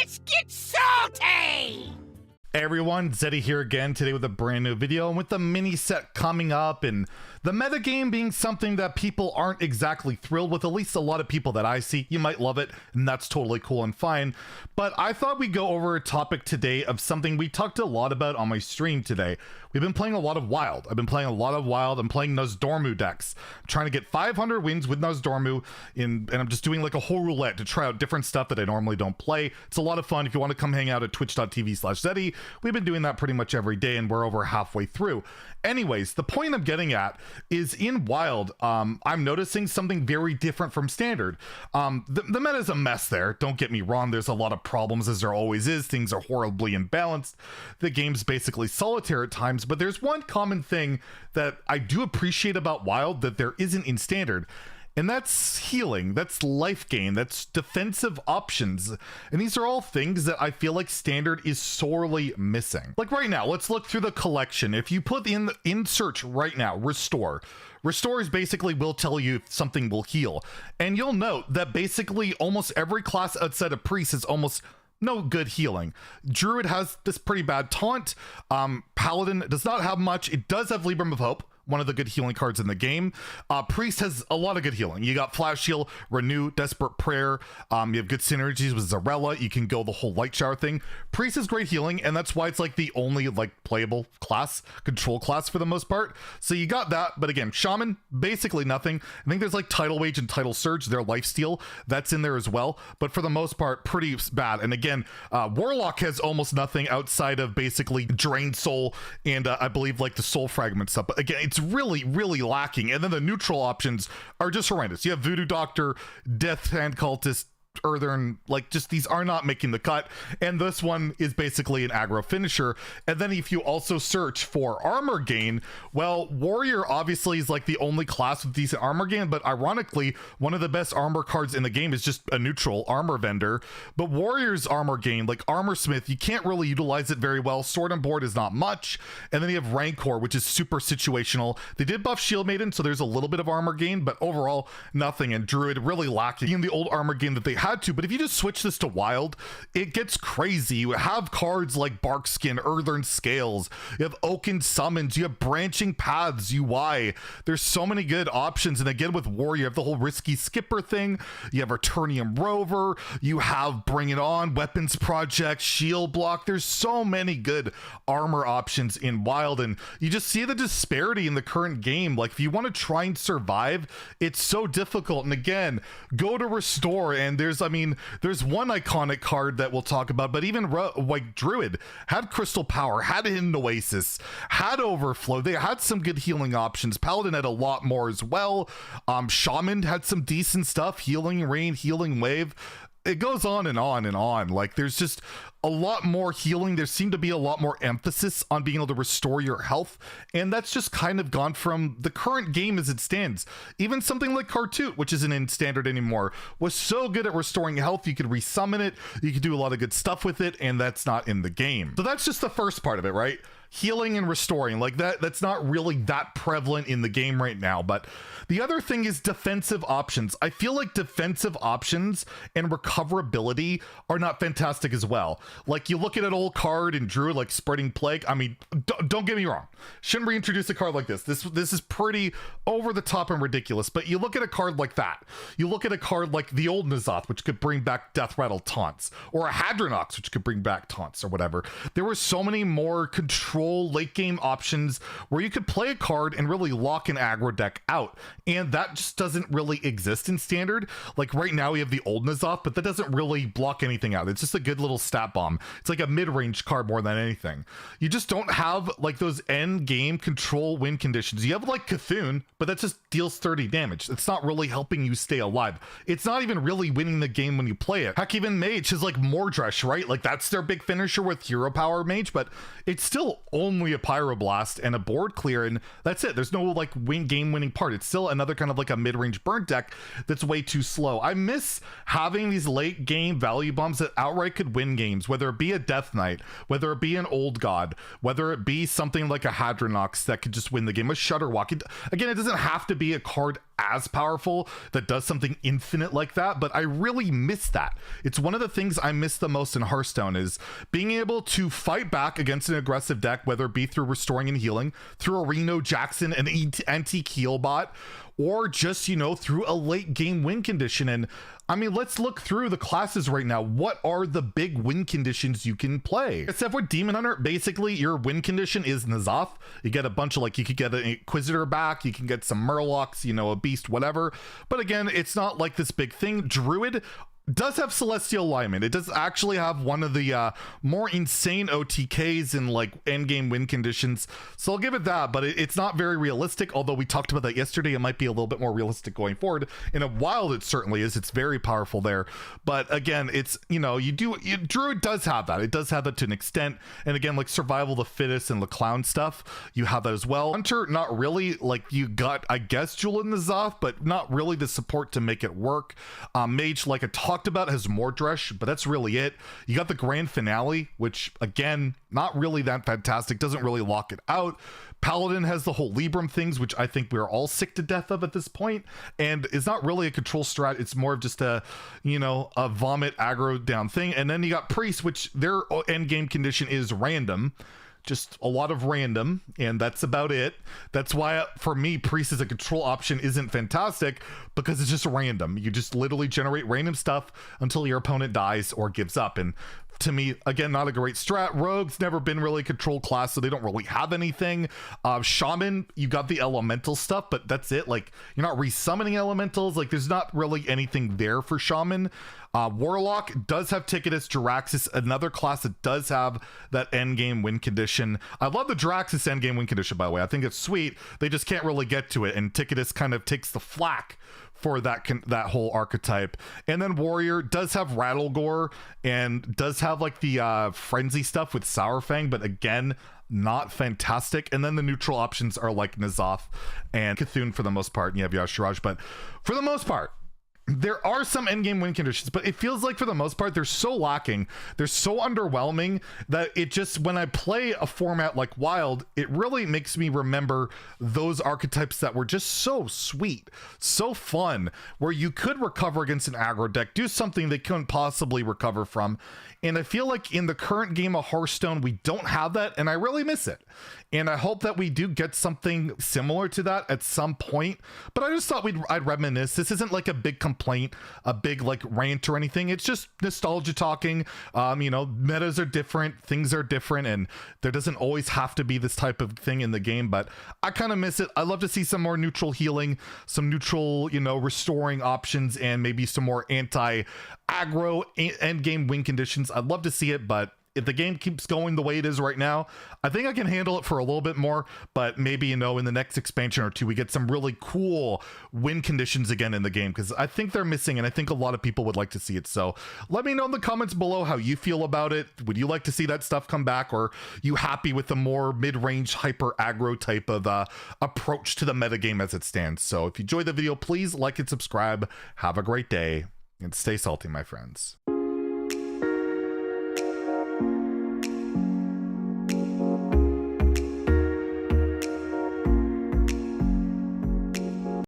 Let's get salty! Hey everyone, Zeddy here again today with a brand new video, and with the mini set coming up and the metagame being something that people aren't exactly thrilled with, at least a lot of people that I see. You might love it, and that's totally cool and fine, but I thought we'd go over a topic today of something we talked a lot about on my stream today. We've been playing a lot of Wild. I've been playing a lot of Wild. I'm playing Nozdormu decks. I'm trying to get 500 wins with Nozdormu, and I'm just doing like a whole roulette to try out different stuff that I normally don't play. It's a lot of fun. If you want to come hang out at twitch.tv/Zeddy, we've been doing that pretty much every day, and we're over halfway through. Anyways, the point I'm getting at is in Wild, I'm noticing something very different from Standard. The meta's a mess there. Don't get me wrong. There's a lot of problems, as there always is. Things are horribly imbalanced. The game's basically solitaire at times, but there's one common thing that I do appreciate about Wild that there isn't in Standard. And that's healing, that's life gain, that's defensive options. And these are all things that I feel like Standard is sorely missing. Like right now, let's look through the collection. If you put in search right now, Restore is basically will tell you if something will heal. And you'll note that basically almost every class outside of Priest is almost no good healing. Druid has this pretty bad taunt. Paladin does not have much. It does have Libram of Hope, one of the good healing cards in the game. Priest has a lot of good healing. You got Flash Heal, Renew, Desperate Prayer. You have good synergies with Zarella. You can go the whole Light Shower thing. Priest is great healing, and that's why it's like the only like playable class, control class for the most part. So you got that, but again, Shaman, basically nothing. I think there's like Tidal Wage and Tidal Surge, their lifesteal, that's in there as well. But for the most part, pretty bad. And again, Warlock has almost nothing outside of basically Drained Soul and I believe like the Soul Fragment stuff. But again, it's really lacking. And then the neutral options are just horrendous. You have Voodoo Doctor, Death Hand Cultist, Earthern, like just these are not making the cut, and this one is basically an aggro finisher. And then if you also search for armor gain, well, Warrior obviously is like the only class with decent armor gain, but ironically one of the best armor cards in the game is just a neutral armor vendor. But Warrior's armor gain, like Armor Smith, you can't really utilize it very well. Sword and Board is not much, and then you have Rancor, which is super situational. They did buff Shield Maiden, so there's a little bit of armor gain, but overall nothing. And Druid really lacking in the old armor gain that they had to. But if you just switch this to Wild, it gets crazy. You have cards like Barkskin, Earthern Scales, you have Oaken Summons, you have Branching Paths UI. There's so many good options. And again, with Warrior, you have the whole Risky Skipper thing, you have Eternium Rover, you have Bring It On, Weapons Project, Shield Block. There's so many good armor options in Wild, and you just see the disparity in the current game. Like if you want to try and survive, it's so difficult. And again, go to Restore, and there's one iconic card that we'll talk about, but even like Druid had Crystal Power, had Hidden Oasis, had Overflow. They had some good healing options. Paladin had a lot more as well. Shaman had some decent stuff, Healing Rain, Healing Wave. It goes on and on and on. Like there's just a lot more healing. There seemed to be a lot more emphasis on being able to restore your health, and that's just kind of gone from the current game as it stands. Even something like Kartoot, which isn't in Standard anymore, was so good at restoring health. You could resummon it, you could do a lot of good stuff with it, and that's not in the game. So that's just the first part of it, right? Healing and restoring, like that's not really that prevalent in the game right now. But the other thing is defensive options. I feel like defensive options and recoverability are not fantastic as well. Like you look at an old card in Druid like Spreading Plague. I mean, don't get me wrong, shouldn't reintroduce a card like this. This is pretty over the top and ridiculous. But you look at a card like that, you look at a card like the old N'Zoth, which could bring back Death Rattle taunts, or a Hadronox, which could bring back taunts or whatever. There were so many more control late game options where you could play a card and really lock an aggro deck out, and that just doesn't really exist in Standard. Like right now we have the old N'Zoth, but that doesn't really block anything out. It's just a good little stat bomb. It's like a mid-range card more than anything. You just don't have like those end game control win conditions. You have like Cthulhu, but that just deals 30 damage. It's not really helping you stay alive. It's not even really winning the game when you play it. Heck, even Mage is like Mordresh, right? Like that's their big finisher with Hero Power Mage, but it's still only a Pyroblast and a board clear, and that's it. There's no like game winning part. It's still another kind of like a mid-range burn deck that's way too slow. I miss having these late game value bombs that outright could win games, whether it be a Death Knight, whether it be an Old God, whether it be something like a Hadronox that could just win the game, a Shutterwalk. Again, it doesn't have to be a card as powerful that does something infinite like that, but I really miss that. It's one of the things I miss the most in Hearthstone, is being able to fight back against an aggressive deck, whether it be through restoring and healing, through a Reno Jackson, an anti-Keel bot, or just, you know, through a late game win condition. And I mean, let's look through the classes right now. What are the big win conditions you can play? Except for Demon Hunter, basically your win condition is N'Zoth. You get a bunch of, like, you could get an Inquisitor back, you can get some Murlocs, you know, a Beast, whatever. But again, it's not like this big thing. Druid does have Celestial Alignment. It does actually have one of the more insane OTKs in like endgame win conditions, so I'll give it that, but it's not very realistic. Although we talked about that yesterday, it might be a little bit more realistic going forward. In a Wild, it certainly is. It's very powerful there, but again, it's, you know, Druid does have that. It does have that to an extent, and again, like Survival of the Fittest and the Clown stuff, you have that as well. Hunter, not really. Like, you got, I guess, Jewel in the Zoth, but not really the support to make it work. Mage, like I talked about, has more Dresh, but that's really it. You got the Grand Finale, which again, not really that fantastic, doesn't really lock it out. Paladin has the whole Libram things, which I think we're all sick to death of at this point, and it's not really a control strat. It's more of just a, you know, a vomit aggro down thing. And then you got Priest, which their end game condition is random, just a lot of random, and that's about it. That's why for me, Priest as a control option isn't fantastic, because it's just random. You just literally generate random stuff until your opponent dies or gives up. And to me, again, not a great strat. Rogue's never been really a control class, so they don't really have anything. Shaman, you got the elemental stuff, but that's it. Like, you're not resummoning elementals. Like, there's not really anything there for Shaman. Warlock does have Ticketus. Jiraxis, another class that does have that endgame win condition. I love the Jiraxis endgame win condition, by the way. I think it's sweet. They just can't really get to it, and Ticketus kind of takes the flack for that whole archetype. And then Warrior does have Rattlegore and does have like the frenzy stuff with Sourfang, but again, not fantastic. And then the neutral options are like N'Zoth and Cthulhu for the most part, and you have Yashiraj, but for the most part, there are some endgame win conditions, but it feels like for the most part, they're so lacking. They're so underwhelming that it just, when I play a format like Wild, it really makes me remember those archetypes that were just so sweet, so fun, where you could recover against an aggro deck, do something they couldn't possibly recover from. And I feel like in the current game of Hearthstone, we don't have that, and I really miss it. And I hope that we do get something similar to that at some point. But I just thought I'd reminisce. This isn't like a big complaint, a big like rant or anything. It's just nostalgia talking. You know, metas are different, things are different, and there doesn't always have to be this type of thing in the game. But I kind of miss it. I love to see some more neutral healing, some neutral, you know, restoring options, and maybe some more anti-aggro end game win conditions. I'd love to see it, but if the game keeps going the way it is right now, I think I can handle it for a little bit more. But maybe, you know, in the next expansion or two, we get some really cool win conditions again in the game, because I think they're missing, and I think a lot of people would like to see it. So let me know in the comments below how you feel about it. Would you like to see that stuff come back, or you happy with the more mid-range hyper aggro type of approach to the metagame as it stands? So if you enjoyed the video, please like and subscribe. Have a great day, and stay salty, my friends.